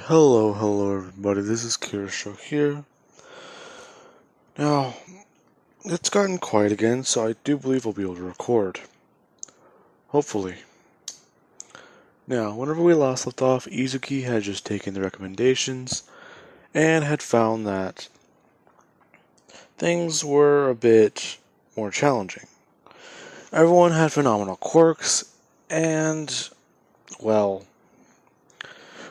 Hello everybody, this is Kirisho here. Now, it's gotten quiet again, so I do believe we'll be able to record. Hopefully. Now, whenever we last left off, Uzuki had just taken the recommendations and had found that things were a bit more challenging. Everyone had phenomenal quirks, and, well,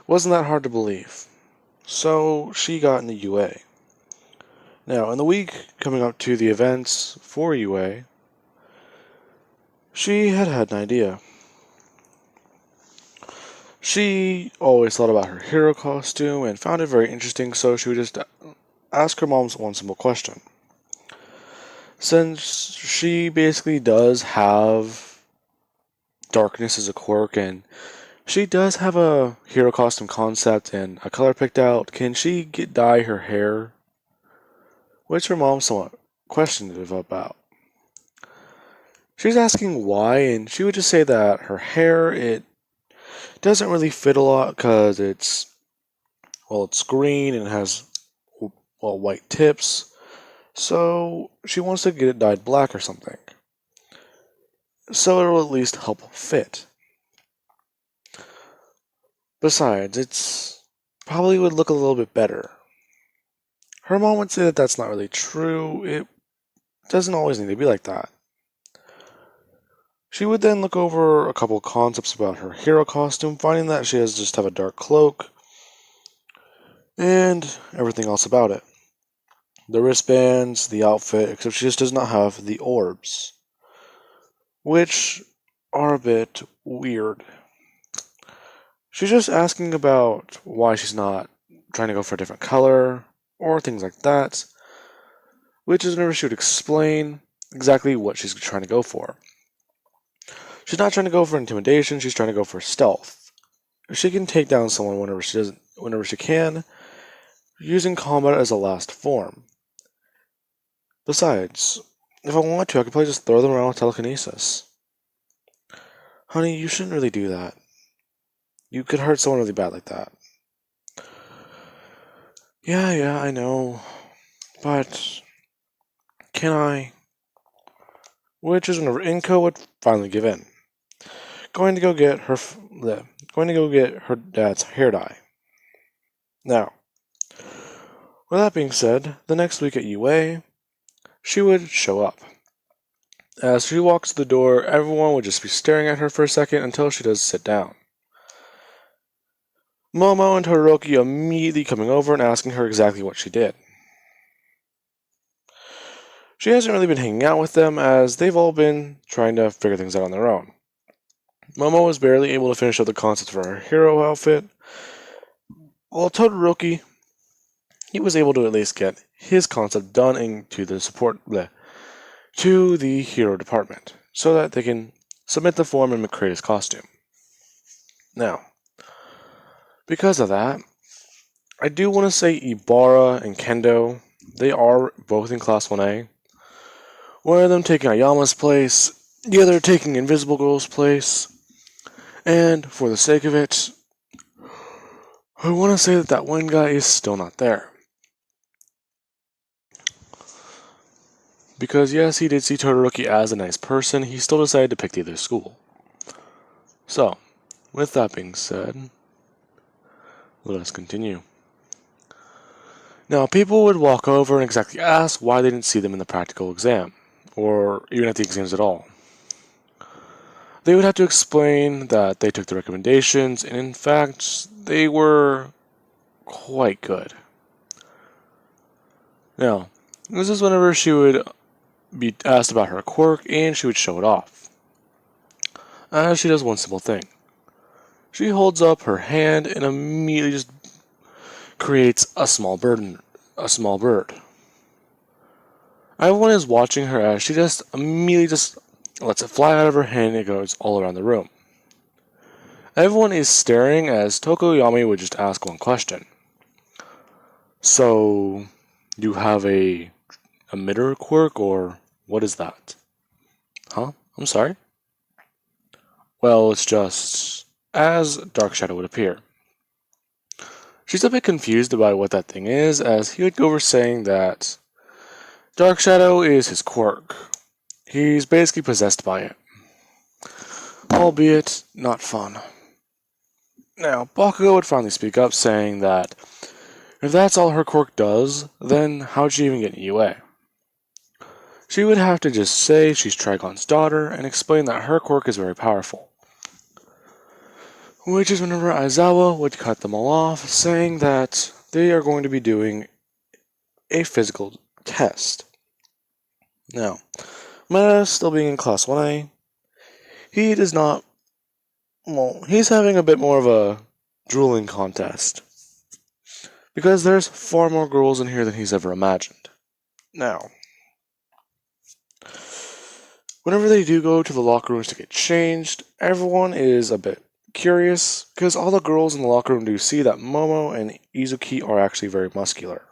wasn't that hard to believe. So, she got into UA. Now, in the week coming up to the events for UA, she had an idea. She always thought about her hero costume and found it very interesting, so she would just ask her mom one simple question. Since she basically does have darkness as a quirk and she does have a hero costume concept and a color picked out, can she dye her hair? Which her mom somewhat questioned about. She's asking why, and she would just say that her hair, it doesn't really fit a lot because it's green and it has white tips. So she wants to get it dyed black or something. So it'll at least help fit. Besides, it's probably would look a little bit better. Her mom would say that that's not really true. It doesn't always need to be like that. She would then look over a couple concepts about her hero costume, finding that she has just have a dark cloak and everything else about it. The wristbands, the outfit, except she just does not have the orbs, which are a bit weird. She's just asking about why she's not trying to go for a different color or things like that, which is whenever she would explain exactly what she's trying to go for. She's not trying to go for intimidation, she's trying to go for stealth. She can take down someone whenever she can, using combat as a last form. Besides, if I want to, I could probably just throw them around with telekinesis. Honey, you shouldn't really do that. You could hurt someone really bad like that. Yeah, I know. But can I? Which is whenever Inko would finally give in. Going to go get her dad's hair dye. Now, with that being said, the next week at UA, she would show up. As she walks to the door, everyone would just be staring at her for a second until she does sit down. Momo and Todoroki immediately coming over and asking her exactly what she did. She hasn't really been hanging out with them as they've all been trying to figure things out on their own. Momo was barely able to finish up the concept for her hero outfit, while Todoroki, he was able to at least get his concept done into the to the hero department, so that they can submit the form and create his costume. Now, because of that, I do want to say Ibarra and Kendo, they are both in Class 1A. One of them taking Ayama's place, the other taking Invisible Girl's place, and for the sake of it, I want to say that one guy is still not there. Because yes, he did see Todoroki as a nice person, he still decided to pick the other school. So, with that being said, let us continue. Now, people would walk over and exactly ask why they didn't see them in the practical exam, or even at the exams at all. They would have to explain that they took the recommendations, and in fact, they were quite good. Now, this is whenever she would be asked about her quirk, and she would show it off. As she does one simple thing. She holds up her hand and immediately just creates a small bird. Everyone is watching her as she just immediately just lets it fly out of her hand and it goes all around the room. Everyone is staring as Tokoyami would just ask one question. So, you have a emitter quirk, or what is that? Huh? I'm sorry? Well, it's just as Dark Shadow would appear. She's a bit confused about what that thing is, as he would go over saying that Dark Shadow is his quirk. He's basically possessed by it, albeit not fun. Now, Bakugo would finally speak up, saying that if that's all her quirk does, then how'd she even get in UA? She would have to just say she's Trigon's daughter and explain that her quirk is very powerful. Which is whenever Aizawa would cut them all off, saying that they are going to be doing a physical test. Now, Meta still being in Class 1A, he does not. Well, he's having a bit more of a drooling contest. Because there's far more girls in here than he's ever imagined. Now, whenever they do go to the locker rooms to get changed, everyone is a bit curious, because all the girls in the locker room do see that Momo and Uzuki are actually very muscular.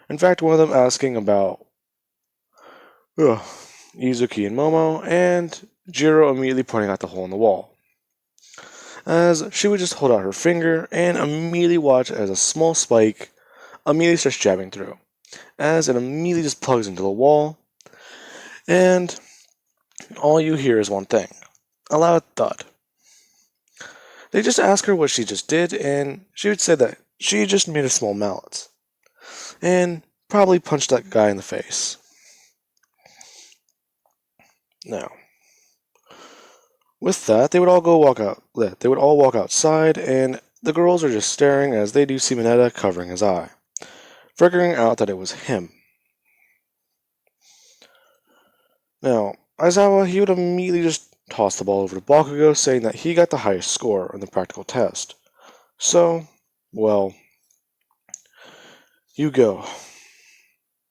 In fact, one of them asking about Uzuki and Momo, and Jiro immediately pointing out the hole in the wall. As she would just hold out her finger and immediately watch as a small spike immediately starts jabbing through, as it immediately just plugs into the wall, and all you hear is one thing, a loud thud. They just ask her what she just did, and she would say that she just made a small mallet, and probably punched that guy in the face. Now, with that, they would all walk outside, and the girls are just staring as they do see Mineta covering his eye, figuring out that it was him. Now, Aizawa, he would immediately just toss the ball over to Bakugo, saying that he got the highest score in the practical test. So, well, you go.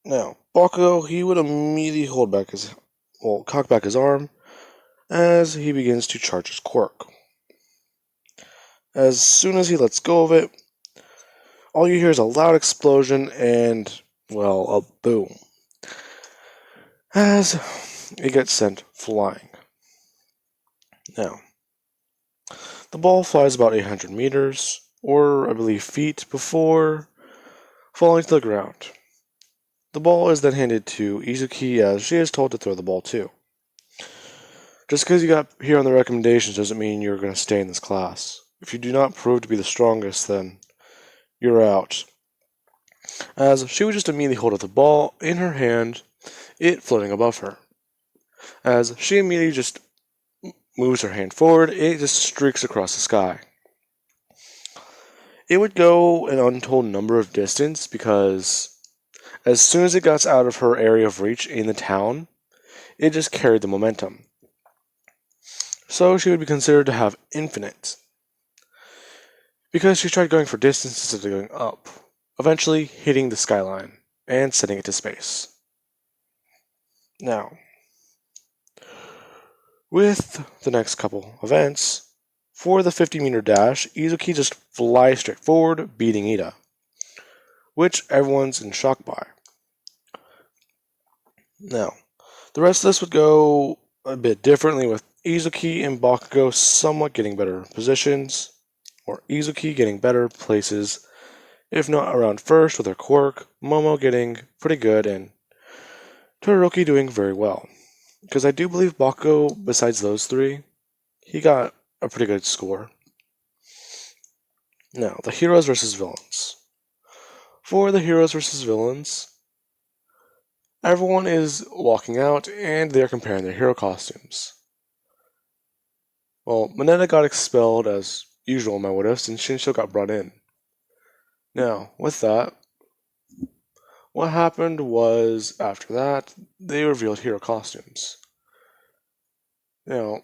Now, Bakugo, he would immediately cock back his arm, as he begins to charge his quirk. As soon as he lets go of it, all you hear is a loud explosion and, well, a boom, as it gets sent flying. Now, the ball flies about 800 meters, or I believe feet, before falling to the ground. The ball is then handed to Uzuki, as she is told to throw the ball too. Just because you got here on the recommendations doesn't mean you're going to stay in this class. If you do not prove to be the strongest, then you're out. As she would just immediately hold up the ball in her hand, it floating above her. As she immediately just moves her hand forward, it just streaks across the sky. It would go an untold number of distance, because as soon as it got out of her area of reach in the town, it just carried the momentum. So she would be considered to have infinite, because she tried going for distance instead of going up, eventually hitting the skyline and sending it to space. Now, with the next couple events, for the 50-meter dash, Uzuki just flies straight forward, beating Ida, which everyone's in shock by. Now, the rest of this would go a bit differently, with Uzuki and Bakugo somewhat getting better positions, or Uzuki getting better places, if not around first with her quirk, Momo getting pretty good, and Todoroki doing very well. Because I do believe Bakugo, besides those three, he got a pretty good score. Now, the heroes versus villains. For the heroes versus villains, everyone is walking out and they're comparing their hero costumes. Well, Mineta got expelled as usual in my what ifs, and Shinsho got brought in. Now, with that, what happened was, after that, they revealed hero costumes. Now,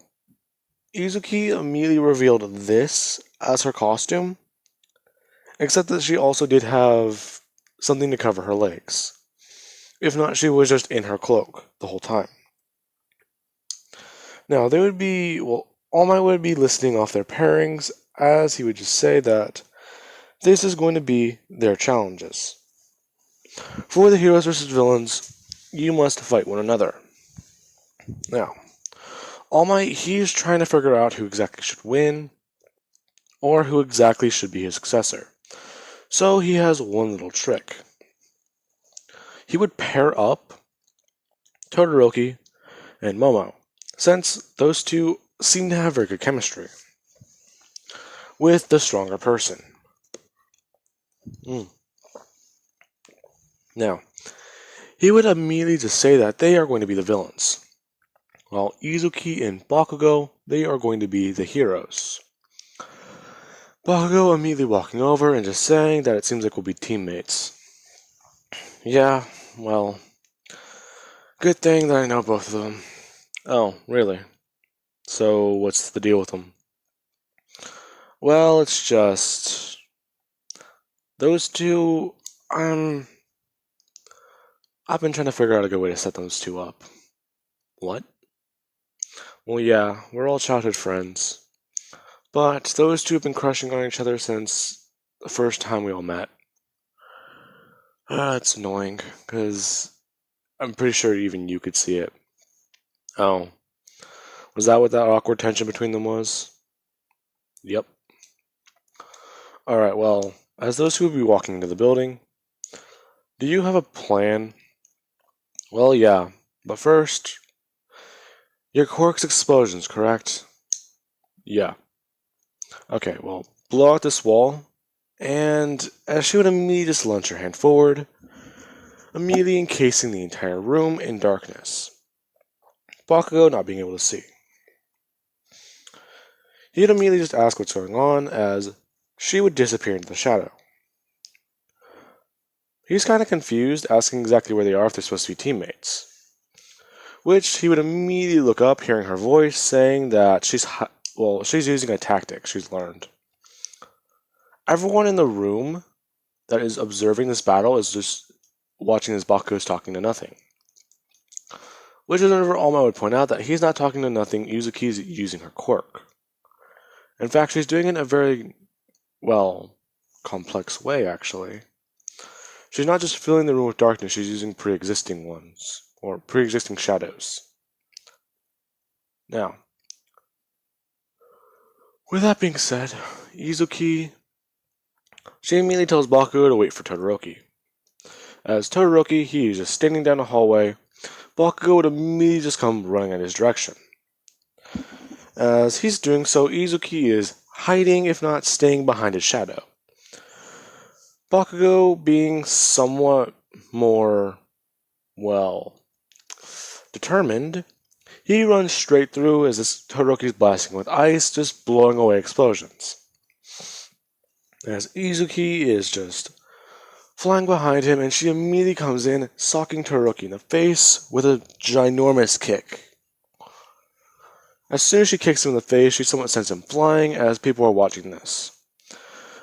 Uzuki immediately revealed this as her costume, except that she also did have something to cover her legs. If not, she was just in her cloak the whole time. Now, they would be, All Might would be listing off their pairings, as he would just say that this is going to be their challenges. For the heroes versus villains, you must fight one another. Now, All Might, he's trying to figure out who exactly should win, or who exactly should be his successor. So he has one little trick. He would pair up Todoroki and Momo, since those two seem to have very good chemistry, with the stronger person. Now, he would immediately just say that they are going to be the villains, while Uzuki and Bakugo, they are going to be the heroes. Bakugo immediately walking over and just saying that it seems like we'll be teammates. Yeah, well, good thing that I know both of them. Oh, really? So, what's the deal with them? Well, it's just those two. I've been trying to figure out a good way to set those two up. What? Well, yeah, we're all childhood friends, but those two have been crushing on each other since the first time we all met. It's annoying because I'm pretty sure even you could see it. Oh, was that what that awkward tension between them was? Yep. Alright, well, as those who will be walking into the building, do you have a plan? Well, yeah, but first, your quirk's explosions, correct? Yeah. Okay, well, blow out this wall, and as she would immediately just launch her hand forward, immediately encasing the entire room in darkness. Bakugo not being able to see. He'd immediately just ask what's going on, as she would disappear into the shadow. He's kind of confused, asking exactly where they are if they're supposed to be teammates. Which he would immediately look up, hearing her voice, saying that she's using a tactic she's learned. Everyone in the room that is observing this battle is just watching as Bakugo's talking to nothing. Which is whenever Alma would point out that he's not talking to nothing, Uzuki's using her quirk. In fact, she's doing it in a very, complex way, actually. She's not just filling the room with darkness, she's using pre-existing ones, or pre-existing shadows. Now, with that being said, Uzuki, she immediately tells Bakugo to wait for Todoroki. As Todoroki, he is just standing down the hallway, Bakugo would immediately just come running in his direction. As he's doing so, Uzuki is hiding, if not staying behind his shadow. Bakugo being somewhat more, determined, he runs straight through as this Todoroki's blasting with ice, just blowing away explosions. As Uzuki is just flying behind him, and she immediately comes in, socking Todoroki in the face with a ginormous kick. As soon as she kicks him in the face, she somewhat sends him flying as people are watching this.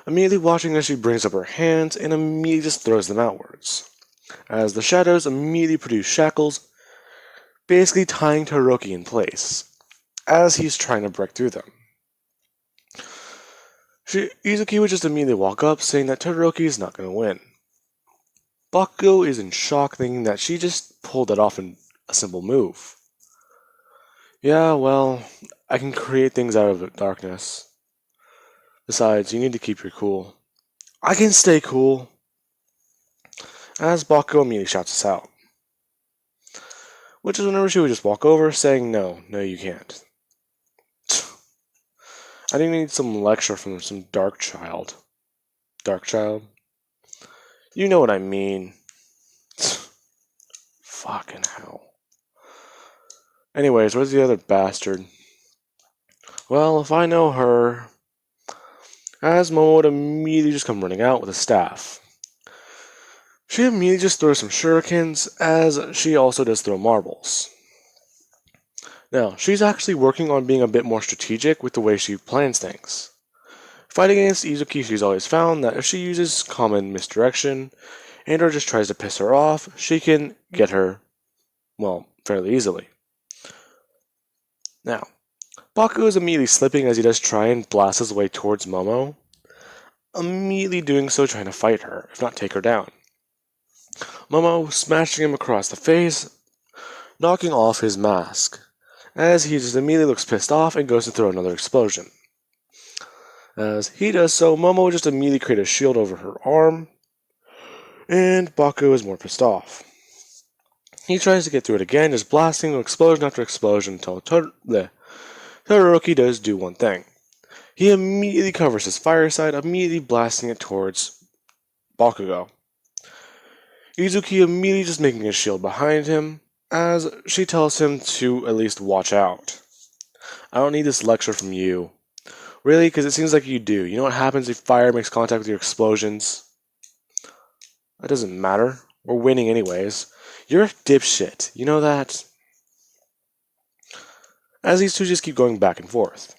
Immediately watching this, she brings up her hands and immediately just throws them outwards, as the shadows immediately produce shackles, basically tying Todoroki in place, as he's trying to break through them. Uzuki would just immediately walk up, saying that Todoroki is not going to win. Bakugo is in shock, thinking that she just pulled that off in a simple move. Yeah, well, I can create things out of darkness. Besides, you need to keep your cool. I can stay cool. As Bakugo immediately shouts this out. Which is whenever she would just walk over, saying, no, you can't. I didn't need some lecture from some dark child. Dark child? You know what I mean. Fucking hell. Anyways, where's the other bastard? Well, if I know her... As Momo would immediately just come running out with a staff. She immediately just throws some shurikens, as she also does throw marbles. Now, she's actually working on being a bit more strategic with the way she plans things. Fighting against Uzuki, she's always found that if she uses common misdirection, and or just tries to piss her off, she can get her, fairly easily. Now, Bakugo is immediately slipping as he does try and blast his way towards Momo, immediately doing so trying to fight her, if not take her down. Momo smashing him across the face, knocking off his mask, as he just immediately looks pissed off and goes to throw another explosion. As he does so, Momo just immediately creates a shield over her arm, and Bakugo is more pissed off. He tries to get through it again, just blasting explosion after explosion until Todoroki does do one thing. He immediately covers his fire side, immediately blasting it towards Bakugo. Uzuki immediately just making a shield behind him, as she tells him to at least watch out. I don't need this lecture from you. Really? Because it seems like you do. You know what happens if fire makes contact with your explosions? That doesn't matter. We're winning anyways. You're a dipshit. You know that? As these two just keep going back and forth.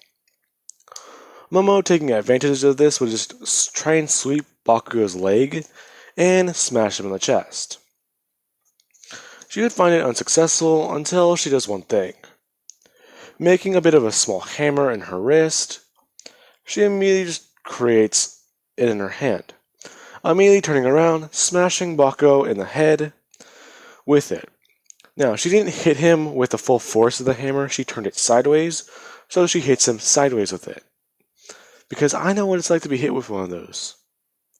Momo, taking advantage of this, would just try and sweep Bakugo's leg and smash him in the chest. She would find it unsuccessful until she does one thing. Making a bit of a small hammer in her wrist, she immediately just creates it in her hand. Immediately turning around, smashing Bakugo in the head with it. Now, she didn't hit him with the full force of the hammer, she turned it sideways, so she hits him sideways with it. Because I know what it's like to be hit with one of those.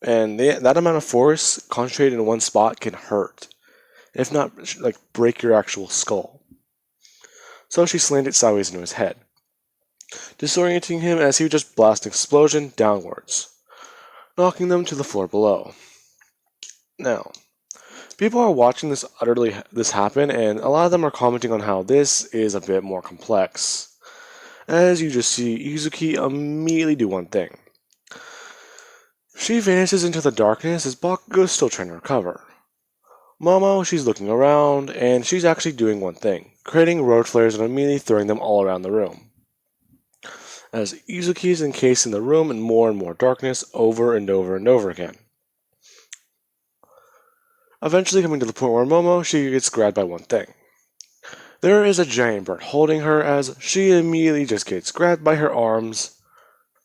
And that amount of force concentrated in one spot can hurt. If not, like, break your actual skull. So she slammed it sideways into his head, disorienting him as he would just blast an explosion downwards, knocking them to the floor below. Now, people are watching this happen, and a lot of them are commenting on how this is a bit more complex. As you just see Uzuki immediately do one thing. She vanishes into the darkness as Bakugo is still trying to recover. Momo, she's looking around, and she's actually doing one thing, creating road flares and immediately throwing them all around the room. As Uzuki is encased in the room in more and more darkness over and over and over again. Eventually coming to the point where Momo, she gets grabbed by one thing. There is a giant bird holding her as she immediately just gets grabbed by her arms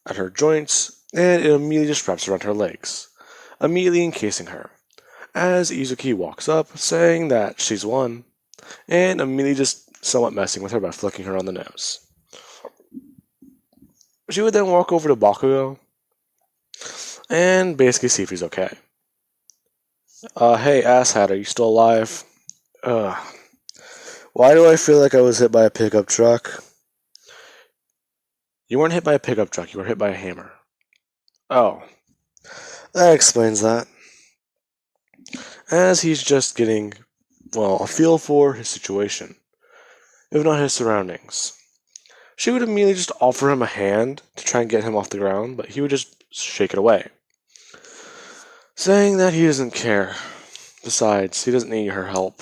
at her joints, and it immediately just wraps around her legs, immediately encasing her. As Uzuki walks up, saying that she's won, and immediately just somewhat messing with her by flicking her on the nose. She would then walk over to Bakugo, and basically see if he's okay. Hey, asshat, are you still alive? Why do I feel like I was hit by a pickup truck? You weren't hit by a pickup truck, you were hit by a hammer. Oh, that explains that. As he's just getting, a feel for his situation, if not his surroundings. She would immediately just offer him a hand to try and get him off the ground, but he would just shake it away, saying that he doesn't care. Besides, he doesn't need her help.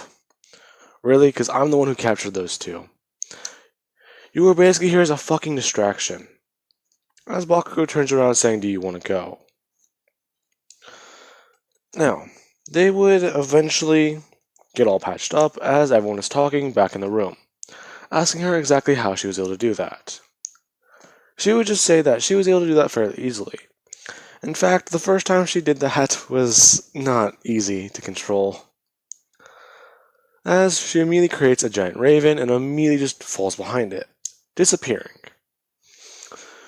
Really? Because I'm the one who captured those two. You were basically here as a fucking distraction. As Bakugo turns around saying, do you want to go? Now, they would eventually get all patched up as everyone is talking back in the room, asking her exactly how she was able to do that. She would just say that she was able to do that fairly easily. In fact, the first time she did that was not easy to control, as she immediately creates a giant raven and immediately just falls behind it, disappearing.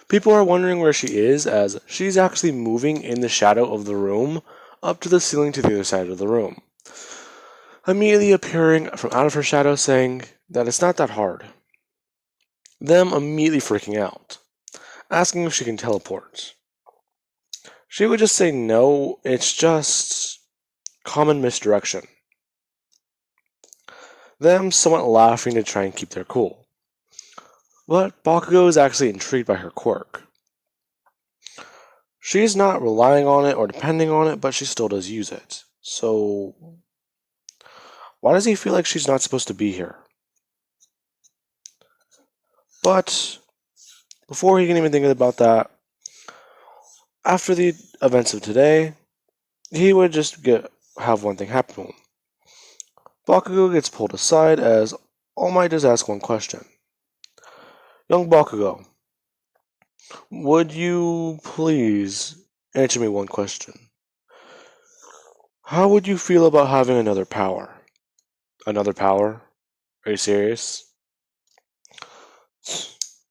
People are wondering where she is, as she's actually moving in the shadow of the room up to the ceiling to the other side of the room, immediately appearing from out of her shadow saying that it's not that hard. Them immediately freaking out, asking if she can teleport. She would just say no, it's just common misdirection. Them somewhat laughing to try and keep their cool. But Bakugo is actually intrigued by her quirk. She's not relying on it or depending on it, but she still does use it. So, why does he feel like she's not supposed to be here? But, before he can even think about that, after the events of today, he would just have one thing happen to him. Bakugo gets pulled aside as All Might does ask one question. Young Bakugo, would you please answer me one question? How would you feel about having another power? Another power? Are you serious?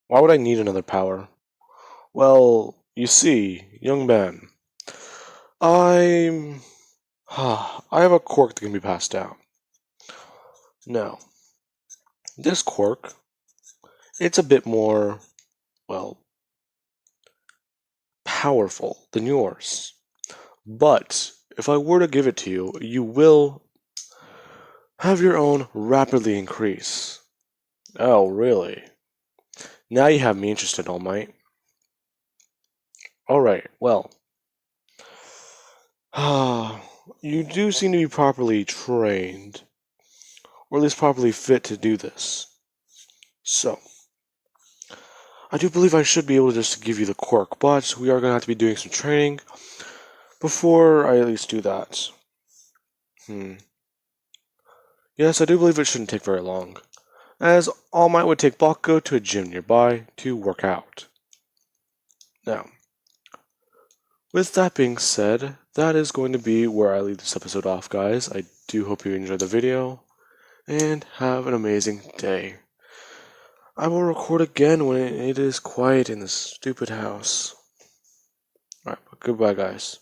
Why would I need another power? Well, You see, young man, I'm... I have a quirk that can be passed down. Now, this quirk, it's a bit more, well, powerful than yours. But if I were to give it to you, you will have your own rapidly increase. Oh, really? Now you have me interested, All Might. Alright, well. You do seem to be properly trained, or at least properly fit to do this. So, I do believe I should be able to just give you the quirk, but we are going to have to be doing some training before I at least do that. Yes, I do believe it shouldn't take very long, as All Might would take Bakugo to a gym nearby to work out. Now, with that being said, that is going to be where I leave this episode off, guys. I do hope you enjoyed the video, and have an amazing day. I will record again when it is quiet in this stupid house. Alright, goodbye, guys.